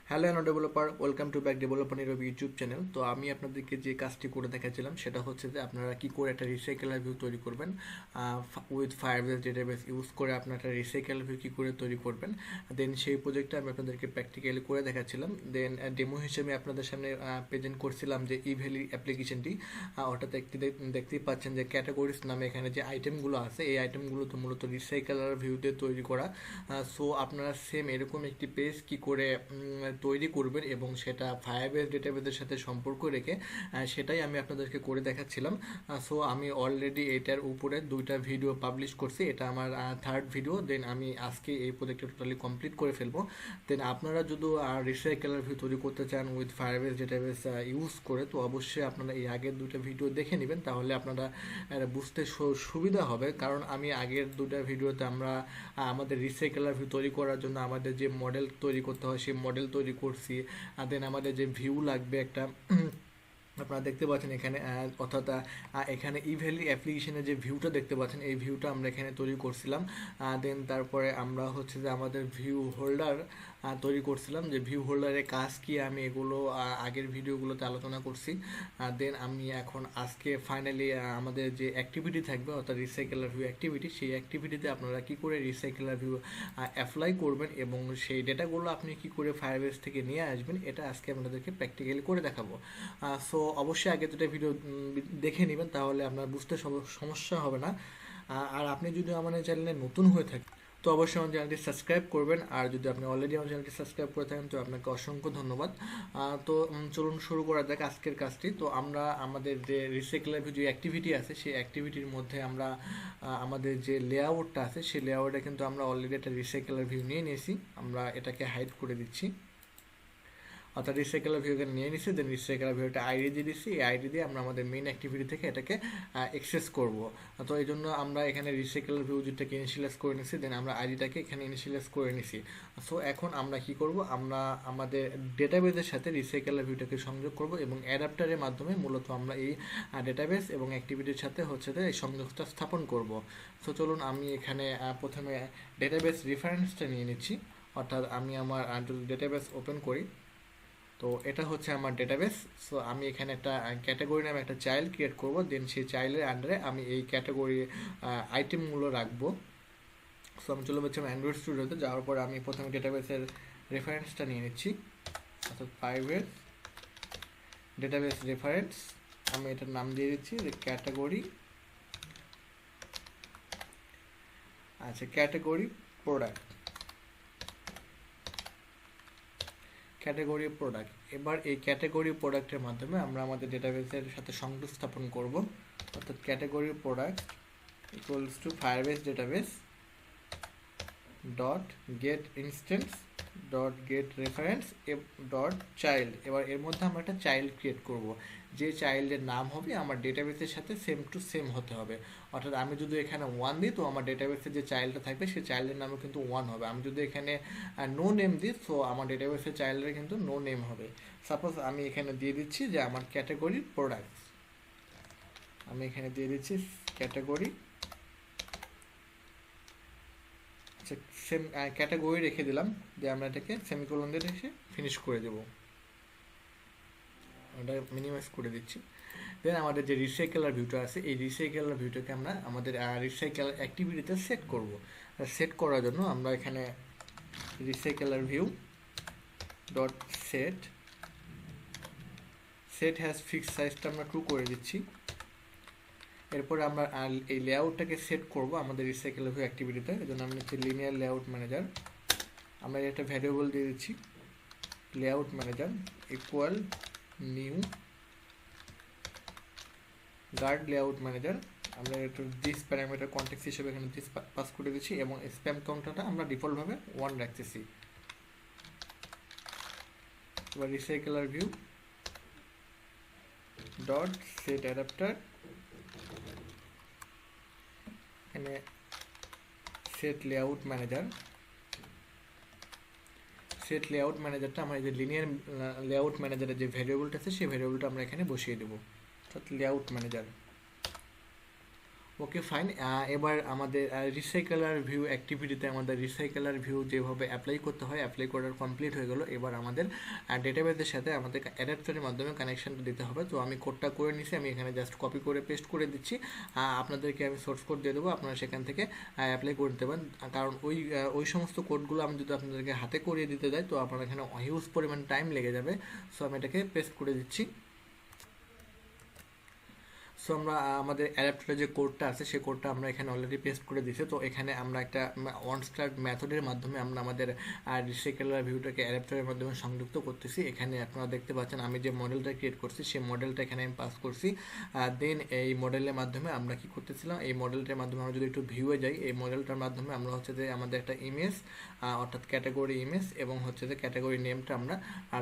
Hello and developer, welcome to back developer Nirob YouTube channel. তো আমি আপনাদেরকে যে কাজটি করে দেখাচ্ছিলাম সেটা হচ্ছে যে আপনারা কি করে একটা রিসাইকেলার ভিউ তৈরি করবেন উইথ ফায়ারবেস ডেটাবেস ইউজ করে আপনারা একটা রিসাইকেলার ভিউ কী করে তৈরি করবেন। দেন সেই প্রজেক্টটা আমি আপনাদেরকে প্র্যাকটিক্যালি করে দেখাচ্ছিলাম। দেন ডেমো হিসেবে আপনাদের সামনে প্রেজেন্ট করছিলাম যে ইভ্যালি অ্যাপ্লিকেশনটি। ওটা দেখতেই পাচ্ছেন যে ক্যাটাগরিজ নামে এখানে যে আইটেমগুলো আছে, এই আইটেমগুলো তো মূলত রিসাইকেলার ভিউতে তৈরি করা। সো আপনারা সেম এরকম একটি পেজ কি করে তৈরি করবেন এবং সেটা ফায়ারবেস ডেটাবেসের সাথে সম্পর্ক রেখে সেটাই আমি আপনাদেরকে করে দেখাচ্ছিলাম। সো আমি অলরেডি এটার উপরে 2টা ভিডিও পাবলিশ করছি, এটা আমার 3rd ভিডিও। দেন আমি আজকে এই প্রজেক্টটা টোটালি কমপ্লিট করে ফেলবো। দেন আপনারা যদি রিসাইকেলার ভিউ তৈরি করতে চান উইথ ফায়ারবেস ডেটাবেস ইউজ করে, তো অবশ্যই আপনারা এই আগের 2টা ভিডিও দেখে নেবেন, তাহলে আপনারা বুঝতে সুবিধা হবে। কারণ আমি আগের 2টা ভিডিওতে আমরা আমাদের রিসাইকেলার ভিউ তৈরি করার জন্য আমাদের যে মডেল তৈরি করতে হয় সেই মডেল তৈরি করছি। দেন আমাদের যে ভিউ লাগবে একটা আপনারা দেখতে পাচ্ছেন এখানে, অর্থাৎ এখানে ইভ্যালি অ্যাপ্লিকেশনের যে ভিউটা দেখতে পাচ্ছেন এই ভিউটা আমরা এখানে তৈরি করছিলাম। দেন তারপরে আমরা হচ্ছে যে আমাদের ভিউ হোল্ডার তৈরি করছিলাম, যে ভিউ হোল্ডারের কাজ কি আমি এগুলো আগের ভিডিওগুলোতে আলোচনা করছি। দেন আমি এখন আজকে ফাইনালি আমাদের যে অ্যাক্টিভিটি থাকবে অর্থাৎ রিসাইকেলার ভিউ অ্যাক্টিভিটি, সেই অ্যাক্টিভিটিতে আপনারা কি করে রিসাইকেলার ভিউ অ্যাপ্লাই করবেন এবং সেই ডেটাগুলো আপনি কি করে ফায়ারবেস থেকে নিয়ে আসবেন, এটা আজকে আপনাদেরকে প্র্যাকটিক্যালি করে দেখাবো। সো অবশ্যই আগে 2টা ভিডিও দেখে নেবেন, তাহলে আপনার বুঝতে সমস্যা হবে না। আর আপনি যদি আমাদের চ্যানেলে নতুন হয়ে থাকেন তো অবশ্যই আমার চ্যানেলটি সাবস্ক্রাইব করবেন, আর যদি আপনি অলরেডি আমার চ্যানেলটি সাবস্ক্রাইব করে থাকেন তো আপনাকে অসংখ্য ধন্যবাদ। তো চলুন শুরু করা যাক আজকের কাজটি। তো আমরা আমাদের যে রিসাইকেলার ভিউ যে অ্যাক্টিভিটি আছে সেই অ্যাক্টিভিটির মধ্যে আমরা আমাদের যে লেআউটটা আছে সেই লেআউটে কিন্তু আমরা অলরেডি একটা রিসাইকেলার ভিউ নিয়ে নিয়েছি। আমরা এটাকে হাইড করে দিচ্ছি, অর্থাৎ রিসাইকেলার ভিউকে নিয়ে নিচ্ছি। দেন রিসাইকেলার ভিউটা আইডি দিয়ে দিচ্ছি, এই আইডি দিয়ে আমরা আমাদের মেইন অ্যাক্টিভিটি থেকে এটাকে অ্যাক্সেস করব। তো এই জন্য আমরা এখানে রিসাইকেলার ভিউ যেটাকে ইনিশিয়ালাইজ করে নিচ্ছি, দেন আমরা আইডিটাকে এখানে ইনিশিয়ালাইজ করে নিচ্ছি। সো এখন আমরা কি করব, আমরা আমাদের ডেটাবেসের সাথে রিসাইকেলার ভিউটাকে সংযোগ করব এবং অ্যাডাপ্টারের মাধ্যমে মূলত আমরা এই ডেটাবেস এবং অ্যাক্টিভিটির সাথে হচ্ছে এই সংযোগটা স্থাপন করব। সো চলুন আমি এখানে প্রথমে ডেটাবেস রেফারেন্সটা নিয়ে নিচ্ছি, অর্থাৎ আমি আমার ডেটাবেস ওপেন করি। তো এটা হচ্ছে আমার ডেটাবেস। সো আমি এখানে একটা ক্যাটাগরি নামে একটা চাইল্ড ক্রিয়েট করব, দেন সেই চাইল্ডের আন্ডারে আমি এই ক্যাটাগরি আইটেমগুলো রাখবো। সো আমি চলে যাচ্ছি অ্যান্ড্রয়েড স্টুডিওতে, যাওয়ার পর আমি প্রথমে ডেটাবেসের রেফারেন্সটা নিয়ে নিচ্ছি, অর্থাৎ ফায়ারবেস ডেটাবেস রেফারেন্স। আমি এটার নাম দিয়ে দিচ্ছি যে ক্যাটাগরি, আচ্ছা ক্যাটাগরি প্রোডাক্ট, ক্যাটাগরি প্রোডাক্ট। এবার এই ক্যাটাগরি প্রোডাক্টের মাধ্যমে আমরা আমাদের ডেটাবেসের সাথে সংযোগ স্থাপন করব, অর্থাৎ category product equals to Firebase database dot gate instance dot gate reference dot child. এবার এর মধ্যে আমরা একটা চাইল্ড ক্রিয়েট করব, যে চাইল্ডের নাম হবে আমার ডেটাবেসের সাথে সেম টু সেম হতে হবে। অর্থাৎ আমি যদি এখানে 1 দিই তো আমার ডেটাবেসে যে চাইল্ডটা থাকবে সেই চাইল্ডের নামও কিন্তু 1 হবে। আমি যদি এখানে নো নেম দিই তো আমার ডেটাবেসের চাইল্ডের কিন্তু নো নেম হবে। সাপোজ আমি এখানে দিয়ে দিচ্ছি যে আমার ক্যাটাগরি প্রোডাক্টস, আমি এখানে দিয়ে দিচ্ছি ক্যাটাগরি, আচ্ছা সেম ক্যাটাগরি রেখে দিলাম, দিয়ে আমরা এটাকে সেমিকোলন দিয়ে রেখে ফিনিশ করে দেবো। এটা মিনিমাইজ করে দিচ্ছি। দেন আমাদের যে রিসাইকেলার ভিউটা আছে এই রিসাইকেলার ভিউটাকে আমরা আমাদের রিসাইকেলার অ্যাক্টিভিটিতে সেট করব। সেট করার জন্য আমরা এখানে recycler view dot set set has fix সাইজটা আমরা 2 করে দিচ্ছি। এরপরে আমরা এই লেআউটটাকে সেট করব আমাদের রিসাইকেলার ভিউ অ্যাক্টিভিটিতে। এই জন্য আমি হচ্ছে লিনিয়ার লেআউট ম্যানেজার, আমরা একটা ভ্যারিয়েবল দিয়ে দিচ্ছি layout manager equal new grid layout manager. আমরা একটু দিস প্যারামিটার কন্টেক্সট হিসেবে এখানে দিস পাস করে দিচ্ছি এবং স্প্যাম কাউন্টারটা আমরা ডিফল্টভাবে 1 রাখতেছি। এবার recycler view dot set adapter, এখানে set layout manager, set layout ম্যানেজারটা আমরা এই যে লিনিয়ার লেআউট ম্যানেজারের যে ভ্যারিয়েবলটা আছে সেই ভ্যারিয়েবলটা আমরা এখানে বসিয়ে দেবো, অর্থাৎ লেআউট ম্যানেজার। Okay fine. এবার আমাদের রিসাইকেলার ভিউ অ্যাক্টিভিটিতে আমাদের রিসাইকেলার ভিউ যেভাবে অ্যাপ্লাই করতে হয় অ্যাপ্লাই করার কমপ্লিট হয়ে গেল। এবার আমাদের ডেটাবেসের সাথে আমাদের অ্যাডাপ্টারের মাধ্যমে কানেকশনটা দিতে হবে। তো আমি কোডটা করে নিছি, আমি এখানে জাস্ট কপি করে পেস্ট করে দিচ্ছি। আপনাদেরকে আমি সোর্স কোড দিয়ে দেবো, আপনারা সেখান থেকে অ্যাপ্লাই করে দিতে পারেন। কারণ ওই সমস্ত কোডগুলো আমি যদি আপনাদেরকে হাতে করিয়ে দিতে যাই তো আপনার এখানে হিউজ পরিমাণ টাইম লেগে যাবে। সো আমি এটাকে পেস্ট করে দিচ্ছি। সো আমরা আমাদের অ্যাডাপ্টারের যে কোডটা আছে সেই কোডটা আমরা এখানে অলরেডি পেস্ট করে দিয়েছি। তো এখানে আমরা একটা অন স্টার্ট মেথডের মাধ্যমে আমরা আমাদের রিসাইকেলার ভিউটাকে অ্যাডাপ্টারের মাধ্যমে সংযুক্ত করতেছি। এখানে আপনারা দেখতে পাচ্ছেন আমি যে মডেলটা ক্রিয়েট করছি সেই মডেলটা এখানে আমি পাস করছি। দেন এই মডেলের মাধ্যমে আমরা কি করতেছিলাম, এই মডেলটার মাধ্যমে আমরা যদি একটু ভিউয়ে যাই, এই মডেলটার মাধ্যমে আমরা হচ্ছে যে আমাদের একটা ইমেজ অর্থাৎ ক্যাটাগরি ইমেজ এবং হচ্ছে যে ক্যাটাগরি নেমটা আমরা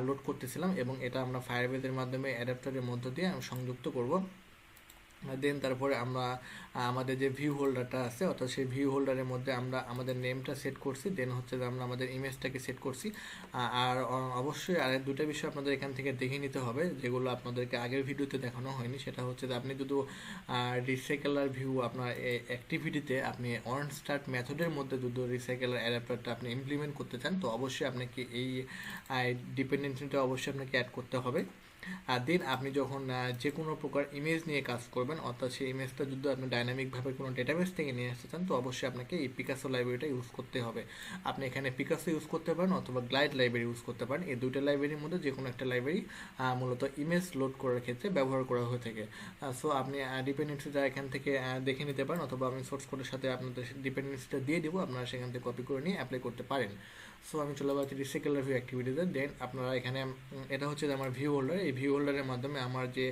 লোড করতেছিলাম এবং এটা আমরা ফায়ারবেজের মাধ্যমে অ্যাডাপ্টারের মধ্য দিয়ে সংযুক্ত করব। দেন তারপরে আমরা আমাদের যে ভিউ হোল্ডারটা আছে অর্থাৎ সেই ভিউ হোল্ডারের মধ্যে আমরা আমাদের নেমটা সেট করছি। দেন হচ্ছে যে আমরা আমাদের ইমেজটাকে সেট করছি। আর অবশ্যই আর দুটো বিষয় আপনাদের এখান থেকে দেখে নিতে হবে যেগুলো আপনাদেরকে আগের ভিডিওতে দেখানো হয়নি। সেটা হচ্ছে যে আপনি যদি রিসাইকেলার ভিউ আপনার অ্যাক্টিভিটিতে আপনি অন স্টার্ট মেথডের মধ্যে যদি রিসাইকেলার অ্যাডাপ্টারটা আপনি ইমপ্লিমেন্ট করতে চান তো অবশ্যই আপনাকে এই ডিপেন্ডেন্সিটা অবশ্যই আপনাকে অ্যাড করতে হবে। আর দেন আপনি যখন যে কোনো প্রকার ইমেজ নিয়ে কাজ করবেন অর্থাৎ সেই ইমেজটা যদি আপনি ডাইনামিকভাবে কোনো ডেটাবেস থেকে নিয়ে আসতে চান তো অবশ্যই আপনাকে এই পিকাসো লাইব্রেরিটা ইউজ করতে হবে। আপনি এখানে পিকাসো ইউজ করতে পারেন অথবা গ্লাইড লাইব্রেরি ইউজ করতে পারেন। এই দুইটা লাইব্রেরির মধ্যে যে কোনো একটা লাইব্রেরি মূলত ইমেজ লোড করার ক্ষেত্রে ব্যবহার করা হয়ে থাকে। সো আপনি ডিপেন্ডেন্সিটা এখান থেকে দেখে নিতে পারেন অথবা আমি সোর্স কোডের সাথে আপনাদের ডিপেন্ডেন্সিটা দিয়ে দেবো, আপনারা সেখান থেকে কপি করে নিয়ে অ্যাপ্লাই করতে পারেন। সো আমি চলে যাচ্ছি রিসাইকেলার ভিউ অ্যাক্টিভিটিতে। দেন আপনারা এখানে এটা হচ্ছে যে আমার ভিউ হোল্ডার, এই ভিউ হোল্ডারের মাধ্যমে আমার যে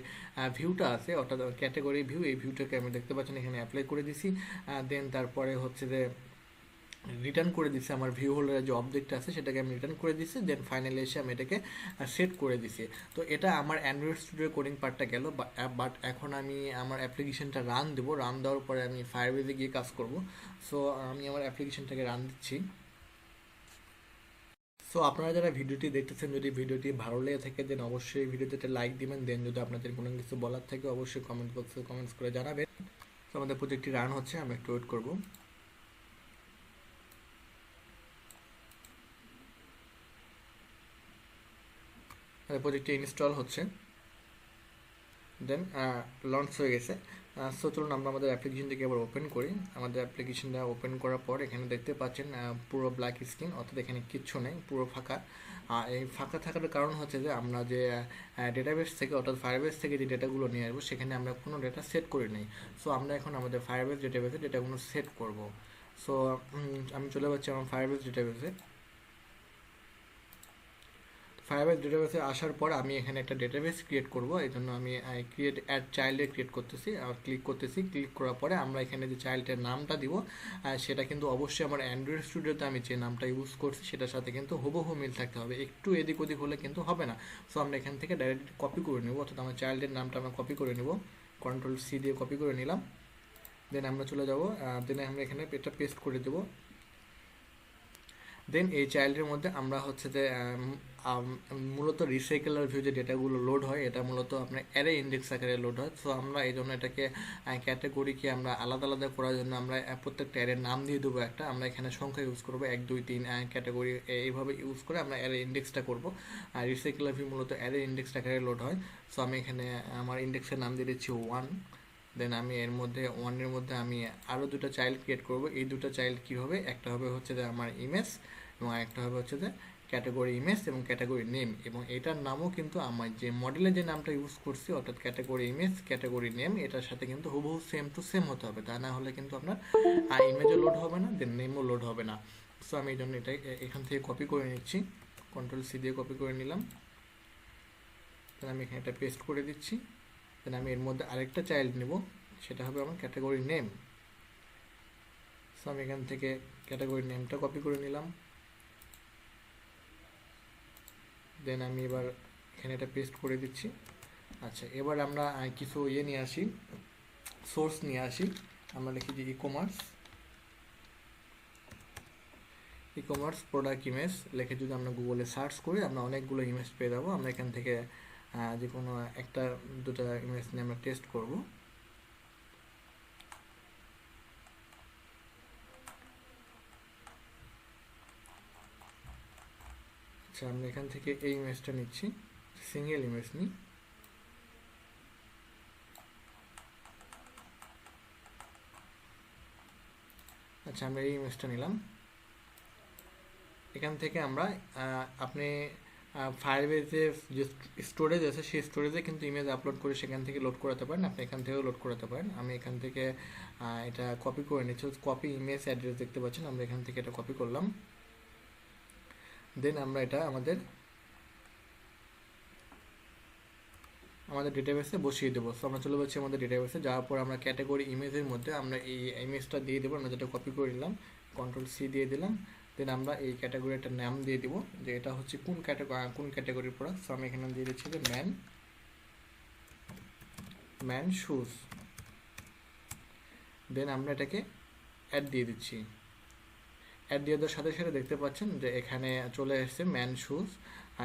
ভিউটা আছে অর্থাৎ ক্যাটাগরি ভিউ, এই ভিউটাকে আমি দেখতে পাচ্ছেন এখানে অ্যাপ্লাই করে দিছি। দেন তারপরে হচ্ছে যে রিটার্ন করে দিচ্ছি আমার ভিউ হোল্ডারের যে অবজেক্ট আছে সেটাকে আমি রিটার্ন করে দিচ্ছি। দেন ফাইনালি এসে আমি এটাকে সেট করে দিছি। তো এটা আমার অ্যান্ড্রয়েড স্টুডিওর কোডিং পার্টটা গেল। বাট এখন আমি আমার অ্যাপ্লিকেশনটা রান দেবো, রান দেওয়ার পরে আমি ফায়ারবেজে গিয়ে কাজ করব। সো আমি আমার অ্যাপ্লিকেশনটাকে রান দিচ্ছি। সো আপনারা যারা ভিডিওটি দেখতেছেন যদি ভিডিওটি ভালো লেগে থাকে দেন অবশ্যই ভিডিওতে একটা লাইক দিবেন। দেন যদি আপনাদের কোনো কিছু বলার থাকে অবশ্যই কমেন্ট বক্সে কমেন্টস করে জানাবেন। তো আমাদের প্রজেক্টটি রান হচ্ছে, আমরা একটু ওয়েট করব। প্রজেক্টটি ইনস্টল হচ্ছে, দেন লঞ্চ হয়ে গেছে। সো চলুন আমরা আমাদের অ্যাপ্লিকেশনটিকে এবার ওপেন করি। আমাদের অ্যাপ্লিকেশনটা ওপেন করার পর এখানে দেখতে পাচ্ছেন পুরো ব্ল্যাক স্ক্রিন অর্থাৎ এখানে কিচ্ছু নেই, পুরো ফাঁকা। এই ফাঁকা থাকার কারণ হচ্ছে যে আমরা যে ডেটাবেস থেকে অর্থাৎ ফায়ারবেস থেকে যে ডেটাগুলো নিয়ে আসবো সেখানে আমরা কোনো ডেটা সেট করে নিই। সো আমরা এখন আমাদের ফায়ারবেস ডেটাবেসে ডেটাগুলো সেট করব। সো আমি চলে যাচ্ছি আমার ফায়ারবেস ডেটাবেসে। ফায়ারবেস ডেটাবেসে আসার পর আমি এখানে একটা ডেটাবেস ক্রিয়েট করব। এই জন্য আমি ক্রিয়েট অ্যাড চাইল্ডে ক্রিয়েট করতেছি আর ক্লিক করতেছি। ক্লিক করার পরে আমরা এখানে যে চাইল্ডের নামটা দিব সেটা কিন্তু অবশ্যই আমার অ্যান্ড্রয়েড স্টুডিওতে আমি যে নামটা ইউজ করছি সেটার সাথে কিন্তু হুবহু মিল থাকতে হবে, একটু এদিক ওদিক হলে কিন্তু হবে না। সো আমরা এখান থেকে ডাইরেক্ট কপি করে নেব অর্থাৎ আমার চাইল্ডের নামটা আমরা কপি করে নেব, কন্ট্রোল সি দিয়ে কপি করে নিলাম। দেন আমরা চলে যাব, দেন আমরা এখানে এটা পেস্ট করে দেবো। দেন এই চাইল্ডের মধ্যে আমরা হচ্ছে যে মূলত রিসাইকেলার ভিউ যে ডেটাগুলো লোড হয় এটা মূলত আপনার অ্যারে ইন্ডেক্স আকারে লোড হয়। সো আমরা এই জন্য এটাকে ক্যাটাগরিকে আমরা আলাদা আলাদা করার জন্য আমরা প্রত্যেকটা অ্যারের নাম দিয়ে দেবো একটা। আমরা এখানে সংখ্যা ইউজ করবো 1 2 3 ক্যাটাগরি এইভাবে ইউজ করে আমরা অ্যারে ইন্ডেক্সটা করবো। আর রিসাইকেলার ভিউ মূলত অ্যারে ইন্ডেক্স আকারে লোড হয়। সো আমি এখানে আমার ইন্ডেক্সের নাম দিয়ে দিচ্ছি 1। দেন আমি এর মধ্যে 1-এর মধ্যে আমি আরও দুটো চাইল্ড ক্রিয়েট করব। এই দুটো চাইল্ড কী হবে, একটা হবে হচ্ছে যে আমার ইমেজ এবং আরেকটা হবে হচ্ছে যে ক্যাটাগরি ইমেজ এবং ক্যাটাগরি নেম। এবং এটার নামও কিন্তু আমার যে মডেলে যে নামটা ইউজ করছি অর্থাৎ ক্যাটাগরি ইমেজ ক্যাটাগরি নেম এটার সাথে কিন্তু হুবহু সেম টু সেম হতে হবে, তা না হলে কিন্তু আপনার ইমেজও লোড হবে না, দেন নেমও লোড হবে না। সো আমি এই জন্য এটা এখান থেকে কপি করে নিচ্ছি, কন্ট্রোল সি দিয়ে কপি করে নিলাম। দেন আমি এখানে এটা পেস্ট করে দিচ্ছি। দেন আমি এর মধ্যে আরেকটা চাইল্ড নেব, সেটা হবে আমার ক্যাটাগরি নেম। সো আমি এখান থেকে ক্যাটাগরি নেমটা কপি করে নিলাম। দেন আমি এবার এখানে এটা পেস্ট করে দিচ্ছি। আচ্ছা, এবার আমরা কিছু নিয়ে আসি, সোর্স নিয়ে আসি। আমরা লিখি যে ই কমার্স প্রোডাক্ট ইমেজ লিখে যদি আমরা গুগলে সার্চ করি আমরা অনেকগুলো ইমেজ পেয়ে যাবো। আমরা এখান থেকে যে কোনো একটা দুটো ইমেজ নিয়ে আমরা টেস্ট করব। আচ্ছা, আমরা এখান থেকে এই ইমেজটা নিচ্ছি, সিঙ্গেল ইমেজ নিই। আচ্ছা, আমরা এই ইমেজটা নিলাম। এখান থেকে আমরা আপনি ফায়ারবেসে যে স্টোরেজ আছে সেই স্টোরেজে কিন্তু ইমেজ আপলোড করে সেখান থেকে লোড করাতে পারেন, আপনি এখান থেকেও লোড করাতে পারেন। আমি এখান থেকে এটা কপি করে নিচ্ছি, কপি ইমেজ অ্যাড্রেস দেখতে পাচ্ছেন, আমরা এখান থেকে এটা কপি করলাম। দেন আমরা এটা আমাদের ডেটাবেসে বসিয়ে দেবো। সো আমরা চলে যাচ্ছি আমাদের ডেটাবেসে, যাওয়ার পর আমরা ক্যাটাগরি ইমেজের মধ্যে আমরা এই ইমেজটা দিয়ে দেবো, আমরা যেটা কপি করে নিলাম, Ctrl+C দিয়ে দিলাম। দেন আমরা এই ক্যাটাগরিটার নাম দিয়ে দিব যে এটা হচ্ছে কোন ক্যাটাগরির প্রোডাক্ট। সো আমি এখানে দিয়ে দিচ্ছি যে ম্যান শুজ। দেন আমরা এটাকে অ্যাড দিয়ে দিচ্ছি। অ্যাড দিয়ে দেওয়ার সাথে সাথে দেখতে পাচ্ছেন যে এখানে চলে আসছে ম্যান শুজ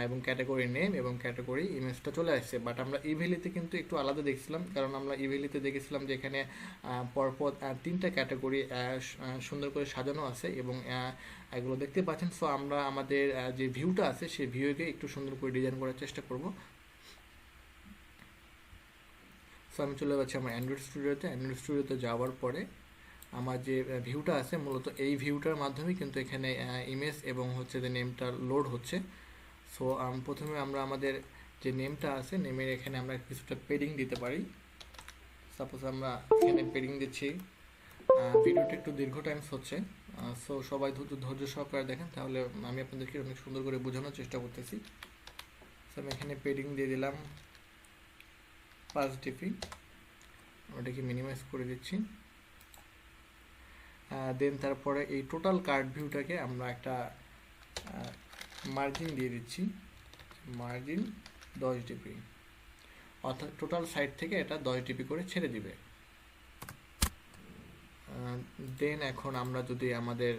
এবং ক্যাটাগরি নেম এবং ক্যাটাগরি ইমেজটা চলে আসছে। বাট আমরা ইভেলিতে কিন্তু একটু আলাদা দেখছিলাম, কারণ আমরা ইভেলিতে দেখেছিলাম যে এখানে পরপর 3টা ক্যাটাগরি সুন্দর করে সাজানো আছে এবং এগুলো দেখতে পাচ্ছেন। সো আমরা আমাদের যে ভিউটা আছে সেই ভিউকে একটু সুন্দর করে ডিজাইন করার চেষ্টা করব। সো আমি চলে যাচ্ছি আমার অ্যান্ড্রয়েড স্টুডিওতে যাওয়ার পরে আমার যে ভিউটা আছে মূলত এই ভিউটার মাধ্যমে কিন্তু এখানে ইমেজ এবং হচ্ছে যে নেমটা লোড হচ্ছে। সো প্রথমে আমরা আমাদের যে নেমটা আছে নেমের এখানে আমরা কিছুটা পেডিং দিতে পারি। সাপোজ আমরা এখানে পেডিং দিচ্ছি। ভিডিওটা একটু দীর্ঘ টাইমস হচ্ছে, সো সবাই ধৈর্য সহকারে দেখেন, তাহলে আমি আপনাদেরকে অনেক সুন্দর করে বোঝানোর চেষ্টা করতেছি। সো আমি এখানে পেডিং দিয়ে দিলাম 5 dp, ওটাকে মিনিমাইজ করে দিচ্ছি। দেন তারপরে এই টোটাল কার্ড ভিউটাকে আমরা একটা মার্জিন দিয়ে দিচ্ছি, মার্জিন 10 dp, অর্থাৎ টোটাল সাইড থেকে এটা 10 dp করে ছেড়ে দিবে। দেন এখন আমরা যদি আমাদের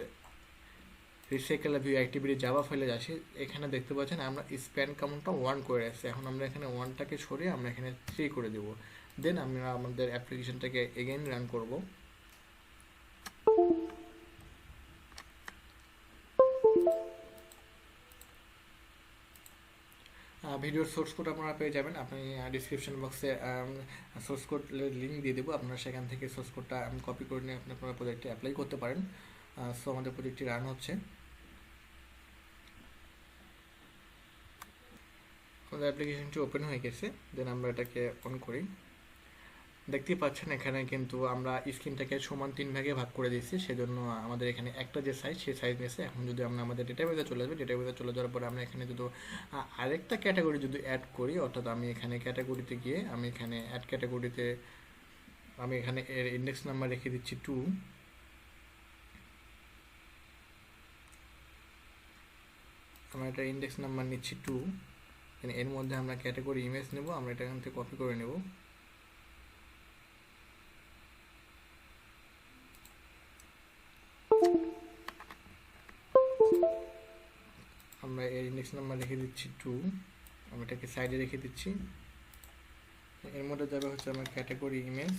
RecyclerView অ্যাক্টিভিটি জাভা ফাইলে আসি, এখানে দেখতে পাচ্ছেন আমরা স্প্যান কাউন্টটা 1 করে আসছে। এখন আমরা এখানে 1টাকে সরিয়ে আমরা এখানে 3 করে দেব। দেন আমরা আমাদের অ্যাপ্লিকেশনটাকে এগেইন রান করব। ভিডিওর সোর্স কোড আপনারা পেয়ে যাবেন, আপনি ডিসক্রিপশন বক্সে সোর্স কোড লিঙ্ক দিয়ে দেবো, আপনারা সেখান থেকে সোর্স কোডটা কপি করে নিয়ে আপনারা প্রজেক্টে অ্যাপ্লাই করতে পারেন। সো আমাদের প্রজেক্টটি রান হচ্ছে, আমাদের অ্যাপ্লিকেশনটি ওপেন হয়ে গেছে। দেন আমরা এটাকে অন করি। দেখতেই পাচ্ছেন এখানে কিন্তু আমরা স্ক্রিনটাকে সমান 3 ভাগে ভাগ করে দিয়েছি, সেজন্য আমাদের এখানে একটা যে সাইজ সেই সাইজ নিয়েছে। এখন যদি আমরা আমাদের ডেটাবেসে চলে যাবো, ডেটাবেসে চলে যাওয়ার পরে আমরা এখানে যদি আরেকটা ক্যাটাগরি যদি অ্যাড করি, অর্থাৎ আমি এখানে ক্যাটাগরিতে গিয়ে আমি এখানে অ্যাড ক্যাটাগরিতে আমি এখানে এর ইন্ডেক্স নাম্বার রেখে দিচ্ছি 2। আমরা এটা ইন্ডেক্স নাম্বার নিচ্ছি 2। এর মধ্যে আমরা ক্যাটাগরি ইমেজ নেব, আমরা এটা এখান থেকে কপি করে নেব। আমরা এর ইন্ডেক্স নাম্বার রেখে দিচ্ছি 2, আমি এটাকে সাইডে রেখে দিচ্ছি। এর মধ্যে যাবে হচ্ছে আমার ক্যাটাগরি ইমেজ,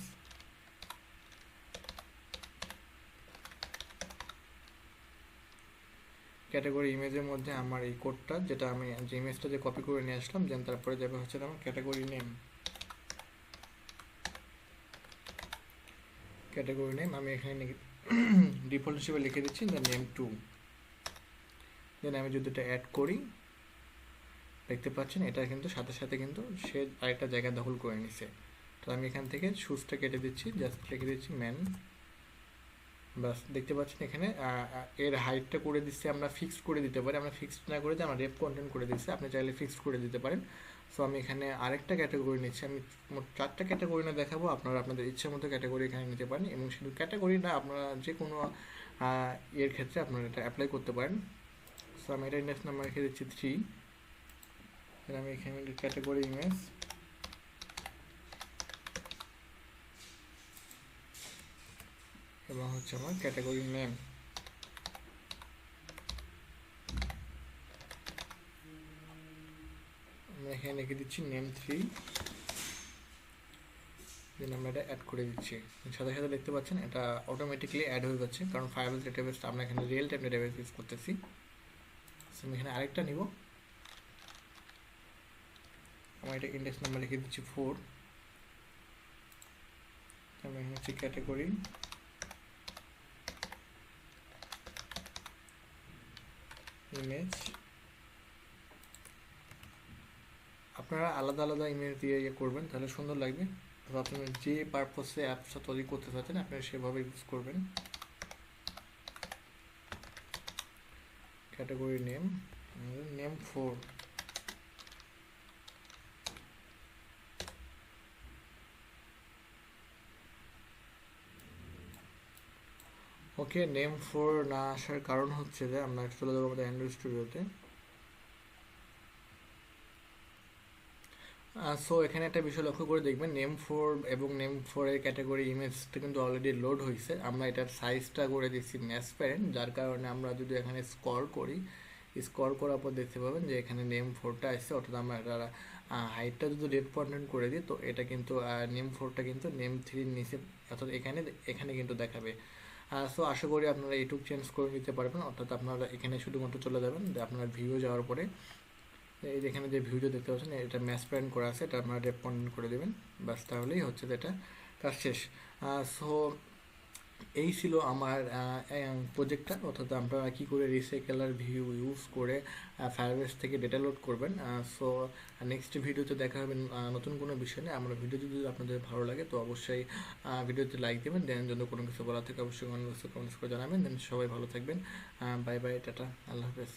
ক্যাটাগরি ইমেজের মধ্যে আমার এই কোডটা যেটা আমি যে ইমেজটা যে কপি করে নিয়ে আসলাম, দেন তারপরে যাবে হচ্ছে আমার ক্যাটাগরি নেম। ক্যাটাগরি নেম আমি এখানে ডিফল্ট হিসেবে লিখে দিচ্ছি দ্য নেম 2। দেন আমি যদি এটা অ্যাড করি, দেখতে পাচ্ছেন এটা কিন্তু সাথে সাথে কিন্তু সে আরেকটা জায়গা দখল করে নিছে। তো আমি এখান থেকে শুজটা কেটে দিচ্ছি, জাস্ট লিখে দিচ্ছি ম্যান, বাস। দেখতে পাচ্ছেন এখানে এর হাইটটা করে দিচ্ছি, আমরা ফিক্সড করে দিতে পারি, আমরা ফিক্সড না করে আমরা রেপ কন্টেন্ট করে দিচ্ছি, আপনি চাইলে ফিক্সড করে দিতে পারেন। সো আমি এখানে আরেকটা ক্যাটাগরি নিচ্ছি, আমি মোট 4টা ক্যাটাগরি না দেখাবো, আপনারা আপনাদের ইচ্ছা মতো ক্যাটাগরি এখানে নিতে পারেন এবং শুধু ক্যাটাগরি না আপনারা যে কোনো এর ক্ষেত্রে আপনারা এটা অ্যাপ্লাই করতে পারেন। সো আমি এটা ইন্ডেক্স নাম্বার রেখে দিচ্ছি 3। আমি এখানে ক্যাটাগরি ইমেজ, এবং হচ্ছে আমার ক্যাটাগরি নেম। আমরা এখানে লিখে দিচ্ছি নেম 3। দেন আমরা এটা অ্যাড করে দিচ্ছি, সাথে সাথে দেখতে পাচ্ছেন এটা অটোমেটিকলি অ্যাড হয়ে যাচ্ছে, কারণ ফায়ারবেস ডেটাবেসটা আমরা এখানে রিয়েল টাইম ডেটাবেস ইউজ করতেছি। সো আমি এখানে আরেকটা নিব, আমি এটা ইন্ডেক্স নাম্বার লিখে দিচ্ছি 4। আমি এখানে হচ্ছে ক্যাটাগরি ইমেজ। আপনারা আলাদা আলাদা ইমেজ দিয়ে করবেন, তাহলে সুন্দর লাগবে। তো আপনারা যে পারপসে অ্যাপসটা তৈরি করতে চাচ্ছেন আপনারা সেভাবে ইউজ করবেন। Category name 4। ওকে, নেম 4 না আসার কারণ হচ্ছে যে আমরা চলে যাবো আমাদের অ্যান্ড্রয়েড স্টুডিওতে। সো এখানে একটা বিষয় লক্ষ্য করে দেখবেন, নেম 4 এবং নেম 4 এর ক্যাটাগরি ইমেজটা কিন্তু অলরেডি লোড হয়েছে। আমরা এটার সাইজটা করে দিচ্ছি ম্যাসপ্যারেন্ট, যার কারণে আমরা যদি এখানে স্ক্রল করি, স্ক্রল করার পর দেখতে পাবেন যে এখানে নেম 4টা আসছে। অর্থাৎ আমরা এটার হাইটটা যদি রেড পয়েন্ট করে দিই তো এটা কিন্তু নেম 4টা কিন্তু নেম 3-র নিচে, অর্থাৎ এখানে কিন্তু দেখাবে। সো আশা করি আপনারা এইটুকু চেঞ্জ করে নিতে পারবেন। অর্থাৎ আপনারা এখানে শুধুমাত্র চলে যাবেন, আপনারা ভিউ যাওয়ার পরে এই যেখানে যে ভিউটা দেখতে পাচ্ছেন এটা ম্যাচ প্যারেন্ট করা আছে, এটা আপনারা রেসপন্ড করে দেবেন, বাস তাহলেই হচ্ছে যে এটা কাজ শেষ। সো এই ছিল আমার প্রজেক্টটা, অর্থাৎ আপনারা কী করে রিসাইকেলার ভিউ ইউজ করে ফায়ারবেস থেকে ডেটা লোড করবেন। সো নেক্সট ভিডিওতে দেখা হবে নতুন কোনো বিষয় নিয়ে। আমার ভিডিও যদি আপনাদের ভালো লাগে তো অবশ্যই ভিডিওতে লাইক দেবেন, দেন যদি কোনো কিছু বলা থাকে অবশ্যই কমেন্টস করে জানাবেন। দেন সবাই ভালো থাকবেন, বাই বাই, টাটা, আল্লাহ হাফেজ।